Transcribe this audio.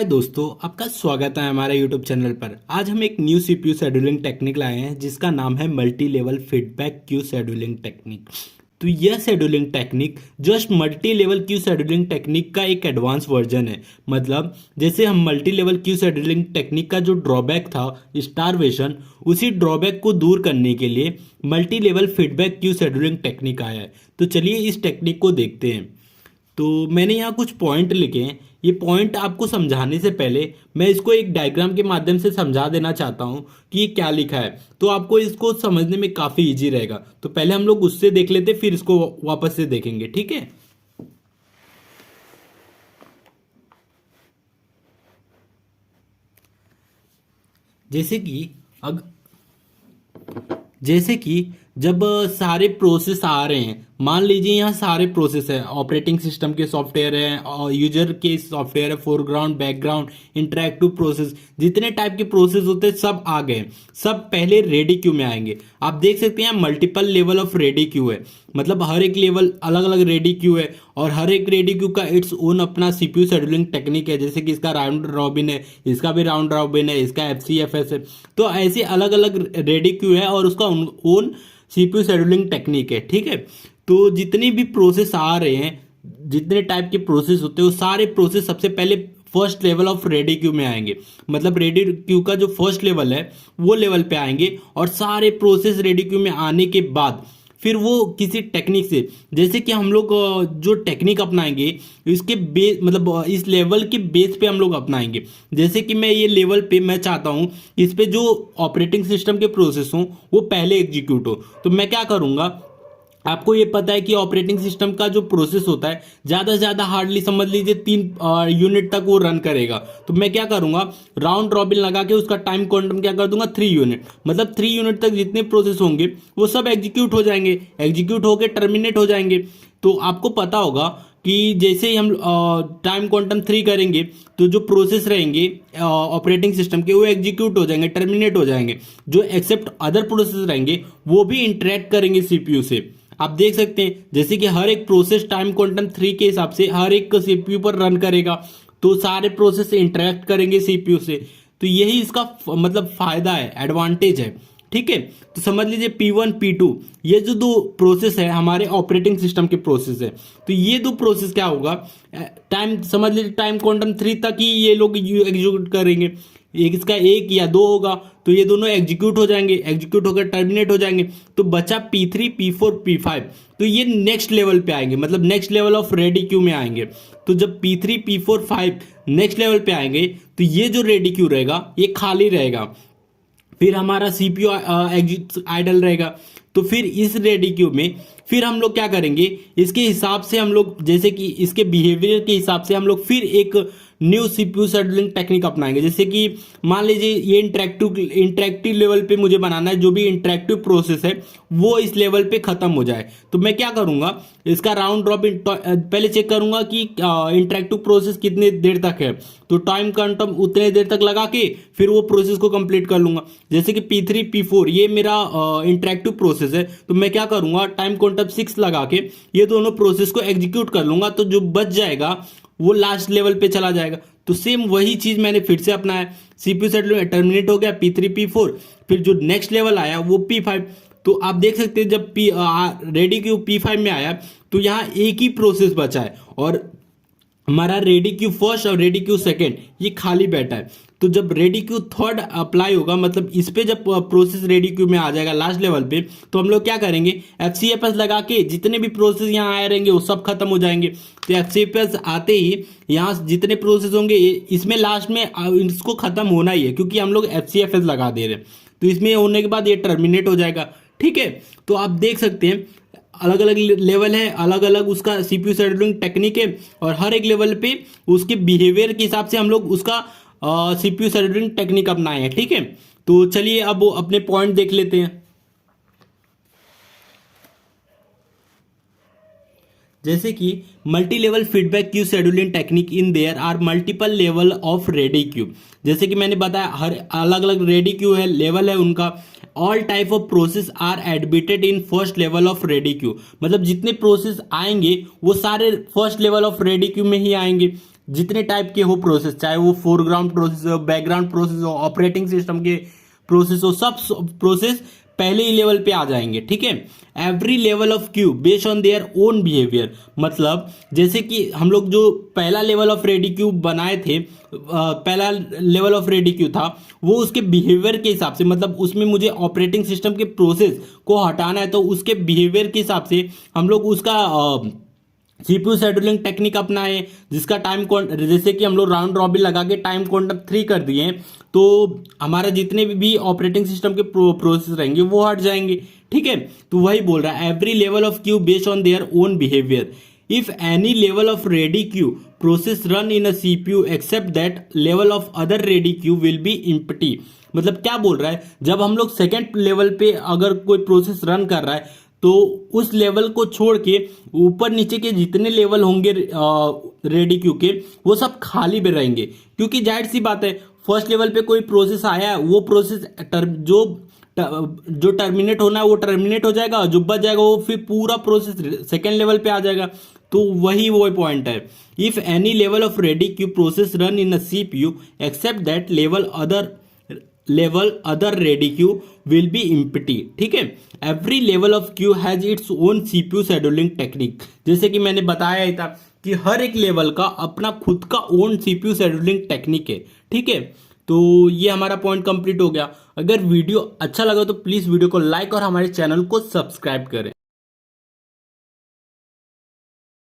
हाय दोस्तों, आपका स्वागत है हमारे यूट्यूब चैनल पर। आज हम एक न्यू सीपीयू शेड्यूलिंग टेक्निक लाए हैं जिसका नाम है multi level feedback queue scheduling technique. तो यह scheduling technique just multi level Q scheduling technique का एक एडवांस वर्जन है। मतलब जैसे हम multi level Q scheduling technique का जो ड्रॉबैक था स्टारवेशन, उसी ड्रॉबैक को दूर करने के लिए multi level feedback queue scheduling technique आया है। तो चलिए इस टेक्निक को देखते हैं। तो मैंने यहाँ कुछ पॉइंट लिखे हैं। ये पॉइंट आपको समझाने से पहले मैं इसको एक डायग्राम के माध्यम से समझा देना चाहता हूँ कि ये क्या लिखा है, तो आपको इसको समझने में काफ़ी इजी रहेगा। तो पहले हम लोग उससे देख लेते, फिर इसको वापस से देखेंगे, ठीक है। जैसे कि अग जैसे कि जब सारे प्रोसेस आ रहे हैं, मान लीजिए यहाँ सारे प्रोसेस है, ऑपरेटिंग सिस्टम के सॉफ्टवेयर है और यूजर के सॉफ्टवेयर है, फोरग्राउंड, बैकग्राउंड, इंटरैक्टिव प्रोसेस, जितने टाइप के प्रोसेस होते हैं सब आ गए। सब पहले रेडी क्यू में आएंगे। आप देख सकते हैं multiple level of ready Q है, मतलब हर एक लेवल अलग अलग रेडी क्यू है और हर एक रेडी क्यू का इट्स ओन अपना सीपीयू शेड्यूलिंग टेक्निक है। जैसे कि इसका राउंड रॉबिन है, इसका भी राउंड रॉबिन है, इसका एफसीएफएस है। तो ऐसे अलग अलग रेडी क्यू है और उसका ओन सीपीयू शेड्यूलिंग टेक्निक है, ठीक है। तो जितनी भी प्रोसेस आ रहे हैं, जितने टाइप के प्रोसेस होते हैं, वो सारे प्रोसेस सबसे पहले first level of ready queue में आएंगे। मतलब रेडी क्यू का जो फर्स्ट लेवल है वो लेवल पे आएंगे और सारे प्रोसेस रेडी क्यू में आने के बाद फिर वो किसी टेक्निक से, जैसे कि हम लोग जो टेक्निक अपनाएंगे इसके बेस, मतलब इस लेवल के बेस पे हम लोग अपनाएंगे। जैसे कि मैं ये लेवल पे मैं चाहता हूँ इस पे जो ऑपरेटिंग सिस्टम के प्रोसेस हों वो पहले एग्जीक्यूट हो, तो मैं क्या करूँगा। आपको ये पता है कि ऑपरेटिंग सिस्टम का जो प्रोसेस होता है ज़्यादा से ज़्यादा हार्डली समझ लीजिए 3 यूनिट तक वो रन करेगा। तो मैं क्या करूँगा, राउंड रॉबिन लगा के उसका टाइम क्वांटम क्या कर दूंगा 3 यूनिट। मतलब 3 यूनिट तक जितने प्रोसेस होंगे वो सब एग्जीक्यूट हो जाएंगे, एग्जीक्यूट होकर टर्मिनेट हो जाएंगे। तो आपको पता होगा कि जैसे ही हम टाइम क्वांटम 3 करेंगे तो जो प्रोसेस रहेंगे ऑपरेटिंग सिस्टम के वो एग्जीक्यूट हो जाएंगे, टर्मिनेट हो जाएंगे। जो एक्सेप्ट अदर प्रोसेस रहेंगे वो भी इंटरेक्ट करेंगे सीपीयू से। आप देख सकते हैं जैसे कि हर एक प्रोसेस टाइम क्वांटम 3 के हिसाब से हर एक सीपीयू पर रन करेगा, तो सारे प्रोसेस इंटरेक्ट करेंगे सीपीयू से। तो यही इसका मतलब फायदा है, एडवांटेज है, ठीक है। तो समझ लीजिए P1 P2 ये जो दो प्रोसेस है हमारे ऑपरेटिंग सिस्टम के प्रोसेस है। तो ये दो प्रोसेस क्या होगा, टाइम समझ लीजिए टाइम क्वांटम 3 तक ही ये लोग एग्जीक्यूट करेंगे। एक इसका 1 या 2 होगा तो ये दोनों एग्जीक्यूट हो जाएंगे, एग्जीक्यूट होकर टर्मिनेट हो जाएंगे। तो बचा P3 P4 P5, तो ये नेक्स्ट लेवल पे आएंगे, मतलब next level of ready queue में आएंगे। तो जब P3 P4 5 नेक्स्ट लेवल पे आएंगे तो ये जो रेडी क्यू रहेगा ये खाली रहेगा, फिर हमारा सीपीयू आइडल रहेगा। तो फिर इस रेडी क्यू में फिर हम लोग क्या करेंगे, इसके हिसाब से हम लोग, जैसे कि इसके बिहेवियर के हिसाब से हम लोग फिर एक न्यू सीपीयू शेड्यूलिंग टेक्निक अपनाएंगे। जैसे कि मान लीजिए ये इंटरेक्टिव लेवल पे मुझे बनाना है, जो भी इंटरेक्टिव प्रोसेस है वो इस लेवल पे खत्म हो जाए। तो मैं क्या करूंगा, इसका राउंड रॉबिन पहले चेक करूंगा कि इंटरेक्टिव प्रोसेस कितने देर तक है, तो टाइम क्वांटम उतने देर तक लगा के फिर वो प्रोसेस को कंप्लीट कर लूंगा। जैसे कि P3 P4 ये मेरा इंटरेक्टिव प्रोसेस है, तो मैं क्या करूंगा टाइम क्वांटम 6 लगा के ये दोनों प्रोसेस को एग्जीक्यूट कर लूंगा। तो जो बच जाएगा वो लास्ट लेवल पे चला जाएगा। तो सेम वही चीज मैंने फिर से अपनाया, सीपीयू शेड्यूल टर्मिनेट हो गया P3 P4, फिर जो नेक्स्ट लेवल आया वो P5। तो आप देख सकते हैं जब रेडी क्यू P5 में आया तो यहाँ एक ही प्रोसेस बचा है और हमारा रेडी क्यू फर्स्ट और रेडी क्यू सेकेंड ये खाली बैठा है। तो जब रेडी क्यू थर्ड अप्लाई होगा, मतलब इस पे जब प्रोसेस रेडी क्यू में आ जाएगा लास्ट लेवल पे, तो हम लोग क्या करेंगे एफसीएफएस लगा के जितने भी प्रोसेस यहाँ आए रहेंगे वो सब खत्म हो जाएंगे। तो एफसीएफएस आते ही यहाँ जितने प्रोसेस होंगे इसमें लास्ट में इसको खत्म होना ही है, क्योंकि हम लोग एफसीएफएस लगा दे रहे हैं। तो इसमें होने के बाद ये टर्मिनेट हो जाएगा, ठीक है। तो आप देख सकते हैं अलग अलग लेवल है, अलग अलग उसका सीपीयू शेड्यूलिंग टेक्निक है और हर एक लेवल पे उसके बिहेवियर के हिसाब से हम लोग उसका सीपीयू शेड्यूलिंग टेक्निक अपनाए हैं, ठीक है। तो चलिए अब अपने पॉइंट देख लेते हैं। जैसे कि multi level feedback queue scheduling technique in there are multiple level of ready queue. जैसे कि मैंने बताया हर अलग अलग रेडी क्यू है, लेवल है उनका। All type of process are admitted in first level of ready queue, मतलब जितने प्रोसेस आएंगे वो सारे first level of ready queue में ही आएंगे। जितने टाइप के हो प्रोसेस, चाहे वो फोरग्राउंड प्रोसेस हो, बैकग्राउंड प्रोसेस हो, ऑपरेटिंग सिस्टम के प्रोसेस हो, सब प्रोसेस पहले ही लेवल पे आ जाएंगे। ठीक है, every level of queue based on their own behaviour, मतलब जैसे कि हम लोग जो पहला लेवल ऑफ रेडी क्यू बनाए थे, पहला लेवल ऑफ रेडी क्यू था, वो उसके बिहेवियर के हिसाब से, मतलब उसमें मुझे ऑपरेटिंग सिस्टम के प्रोसेस को हटाना है, तो उसके बिहेवियर के हिसाब से हम लोग उसका सीपीयू शेड्यूलिंग टेक्निक अपनाए, जिसका टाइम जैसे कि हम लोग राउंड रॉबिन लगा के टाइम क्वांटम 3 कर दिए, तो हमारा जितने भी ऑपरेटिंग सिस्टम के प्रोसेस रहेंगे वो हट जाएंगे। ठीक है, तो वही बोल रहा है every level of queue based on their own behaviour, if any level of ready queue process run in a CPU except that level of other ready queue will be empty. मतलब क्या बोल रहा है, जब हम लोग सेकेंड लेवल पे अगर कोई प्रोसेस रन कर रहा है, तो उस लेवल को छोड़ के ऊपर नीचे के जितने लेवल होंगे रेडी क्यू के, वो सब खाली पे रहेंगे, क्योंकि जाहिर सी बात है फर्स्ट लेवल पे कोई प्रोसेस आया है, वो प्रोसेस जो टर्मिनेट होना है वो टर्मिनेट हो जाएगा, जो बच जाएगा वो फिर पूरा प्रोसेस सेकेंड लेवल पे आ जाएगा। तो वही वो पॉइंट है, if any level of ready queue process run in a CPU except that level other ready queue will be empty. ठीक है, every level of queue has its own CPU scheduling technique, जैसे कि मैंने बताया ही था कि हर एक लेवल का अपना खुद का ओन सीपीयू शेड्यूलिंग टेक्निक है। ठीक है, तो ये हमारा पॉइंट कंप्लीट हो गया। अगर वीडियो अच्छा लगा तो प्लीज वीडियो को लाइक और हमारे चैनल को सब्सक्राइब करें।